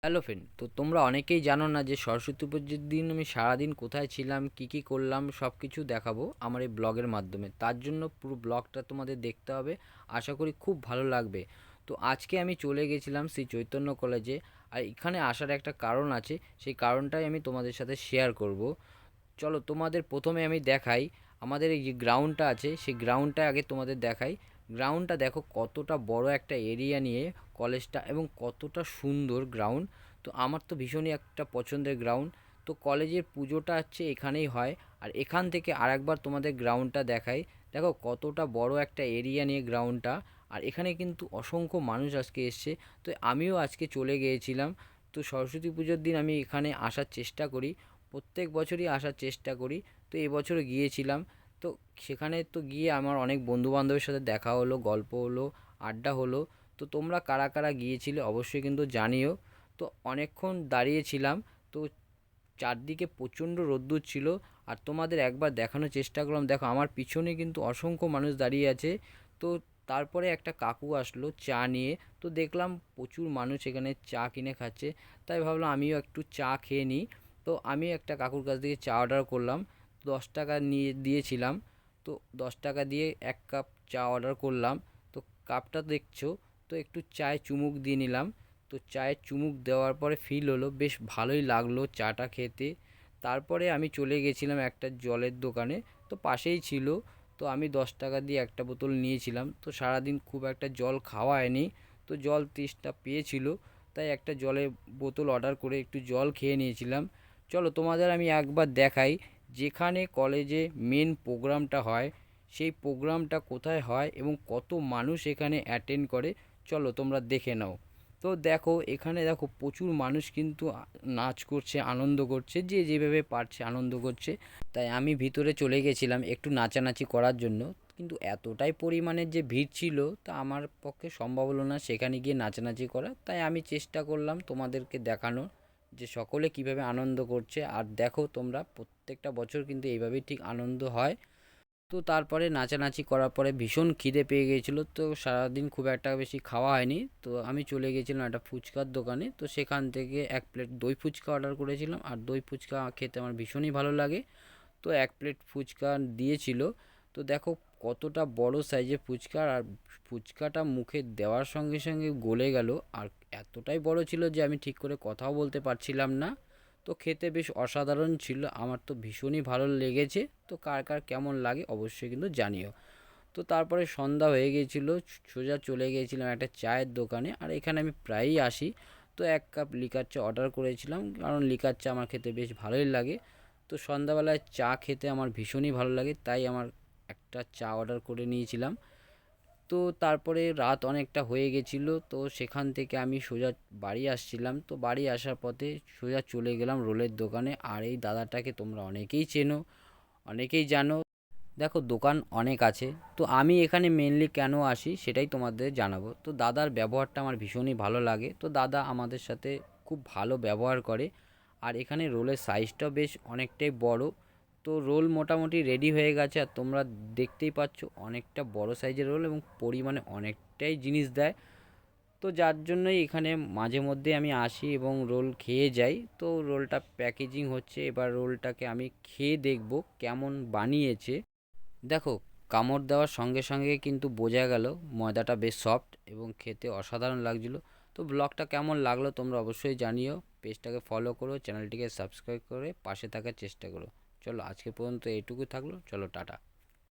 Hello friend, তো তোমরা অনেকেই জানো না যে সরস্বতী পুজোর দিন আমি সারাদিন কোথায় ছিলাম, কি কি করলাম, সব কিছু দেখাবো আমার এই ব্লগের মাধ্যমে। তার জন্য পুরো ব্লগটা তোমাদের দেখতে হবে। আশা করি খুব ভালো লাগবে। তো আজকে আমি চলে গেছিলাম শ্রী চৈতন্য কলেজে। আর এখানে আসার একটা কারণ আছে, সেই কারণটাই আমি তোমাদের সাথে শেয়ার করব। চলো তোমাদের প্রথমে আমি দেখাই আমাদের এই যে গ্রাউন্ডটা আছে, সেই গ্রাউন্ডটা আগে তোমাদের দেখাই। গ্রাউন্ডটা দেখো কতটা বড় একটা এরিয়া নিয়ে কলেজটা, এবং কতটা সুন্দর গ্রাউন্ড। তো আমার তো ভীষণই একটা পছন্দের গ্রাউন্ড। তো কলেজের পুজোটা হচ্ছে এখানেই হয়। আর এখান থেকে আরেকবার তোমাদের গ্রাউন্ডটা দেখাই। দেখো কতটা বড় একটা এরিয়া নিয়ে গ্রাউন্ডটা। আর এখানে কিন্তু অসংখ্য মানুষ আজকে এসছে। তো আমিও আজকে চলে গিয়েছিলাম। তো সরস্বতী পুজোর দিন আমি এখানে আসার চেষ্টা করি, প্রত্যেক বছরই আসার চেষ্টা করি। তো এবছরও গিয়েছিলাম। তো সেখানে তো গিয়ে আমার অনেক বন্ধুবান্ধবের সাথে দেখা হলো, গল্প হলো, আড্ডা হলো। তো তোমরা কারা কারা গিয়েছিলে অবশ্যই কিন্তু জানিও। তো অনেকক্ষণ দাঁড়িয়েছিলাম। তো চারদিকে প্রচণ্ড রোদ্দুর ছিল। আর তোমাদের একবার দেখানোর চেষ্টা করলাম, দেখো আমার পিছনে কিন্তু অসংখ্য মানুষ দাঁড়িয়ে আছে। তো তারপরে একটা কাকু আসলো চা নিয়ে। তো দেখলাম প্রচুর মানুষ এখানে চা কিনে খাচ্ছে। তাই ভাবলাম আমিও একটু চা খেয়ে নিই। তো আমি একটা কাকুর কাছ থেকে চা অর্ডার করলাম। 10 টাকা নিয়ে দিয়েছিলাম। তো 10 টাকা দিয়ে 1 কাপ চা অর্ডার করলাম। তো কাপটা দেখছো, তো একটু চায়ে চুমুক দিয়ে নিলাম। তো চায়ের চুমুক দেওয়ার পরে ফিল হলো বেশ ভালোই লাগলো চাটা খেতে। তারপরে আমি চলে গেছিলাম একটা জলের দোকানে। তো পাশেই ছিল। তো আমি 10 টাকা দিয়ে একটা বোতল নিয়েছিলাম। তো সারাদিন খুব একটা জল খাওয়া হয়নি। তো জল তেষ্টা পেয়েছিল, তাই একটা জলের বোতল অর্ডার করে একটু জল খেয়ে নিয়েছিলাম। চলো তোমাদের আমি একবার দেখাই যেখানে কলেজে মেন প্রোগ্রামটা হয়, সেই প্রোগ্রামটা কোথায় হয় এবং কত মানুষ এখানে অ্যাটেন্ড করে। চলো তোমরা দেখে নাও। তো দেখো এখানে দেখো প্রচুর মানুষ কিন্তু নাচ করছে, আনন্দ করছে, যে যেভাবে পারছে আনন্দ করছে। তাই আমি ভিতরে চলে গেছিলাম একটু নাচানাচি করার জন্য। কিন্তু এতটাই পরিমাণের যে ভিড় ছিল, তা আমার পক্ষে সম্ভব হলো না সেখানে গিয়ে নাচানাচি করা। তাই আমি চেষ্টা করলাম তোমাদেরকে দেখানোর যে সকলে কিভাবে আনন্দ করছে। আর দেখো তোমরা প্রত্যেকটা বছর কিন্তু এইভাবেই ঠিক আনন্দ হয়। তো তারপরে নাচানাচি করার পরে ভীষণ খিদে পেয়ে গিয়েছিলো। তো সারাদিন খুব একটা বেশি খাওয়া হয়নি। তো আমি চলে গিয়েছিলাম একটা ফুচকার দোকানে। তো সেখান থেকে 1 প্লেট দই ফুচকা অর্ডার করেছিলাম। আর দই ফুচকা খেতে আমার ভীষণই ভালো লাগে। তো 1 প্লেট ফুচকা দিয়েছিল। তো দেখো কতটা বড় সাইজের ফুচকা। আর ফুচকাটা মুখে দেওয়ার সঙ্গে সঙ্গে গলে গেল। আর এতটাই বড় ছিল যে আমি ঠিক করে কথাও বলতে পারছিলাম না। তো খেতে বেশ অসাধারণ ছিল, আমার তো ভীষণই ভালো লেগেছে। তো কার কার কেমন লাগে অবশ্যই কিন্তু জানিও। তো তারপরে সন্ধ্যা হয়ে গিয়েছিল, সোজা চলে গিয়েছিলাম একটা চায়ের দোকানে। আর এখানে আমি প্রায়ই আসি। তো 1 কাপ লিকার চা অর্ডার করেছিলাম, কারণ লিকার চা আমার খেতে বেশ ভালোই লাগে। তো সন্ধ্যাবেলায় চা খেতে আমার ভীষণই ভালো লাগে, তাই আমার একটা চা অর্ডার করে নিয়েছিলাম। তো তারপরে রাত অনেকটা হয়ে গেছিলো। তো সেখান থেকে আমি সোজা বাড়ি আসছিলাম। তো বাড়ি আসার পথে সোজা চলে গেলাম রোলের দোকানে। আর এই দাদাটাকে তোমরা অনেকেই চেনো, অনেকেই জানো। দেখো দোকান অনেক আছে। তো আমি এখানে মেনলি কেন আসি সেটাই তোমাদের জানাবো। তো দাদার ব্যবহারটা আমার ভীষণই ভালো লাগে। তো দাদা আমাদের সাথে খুব ভালো ব্যবহার করে। আর এখানে রোলের সাইজটাও বেশ অনেকটাই বড়। তো রোল মোটামুটি রেডি হয়ে গেছে। আর তোমরা দেখতেই পাচ্ছ অনেকটা বড় সাইজের রোল, এবং পরিমাণে অনেকটাই জিনিস দেয়। তো যার জন্যই এখানে মাঝে মধ্যে আমি আসি এবং রোল খেয়ে যাই। তো রোলটা প্যাকেজিং হচ্ছে, এবার রোলটাকে আমি খেয়ে দেখব কেমন বানিয়েছে। দেখো কামড় দেওয়ার সঙ্গে সঙ্গে কিন্তু বোঝা গেল ময়দাটা বেশ সফট এবং খেতে অসাধারণ লাগছিল। তো ব্লগটা কেমন লাগলো তোমরা অবশ্যই জানিও। পেজটাকে ফলো করো, চ্যানেলটিকে সাবস্ক্রাইব করে পাশে থাকার চেষ্টা করো। চলো আজকে পর্যন্ত এইটুকু থাকলো, চলো টাটা।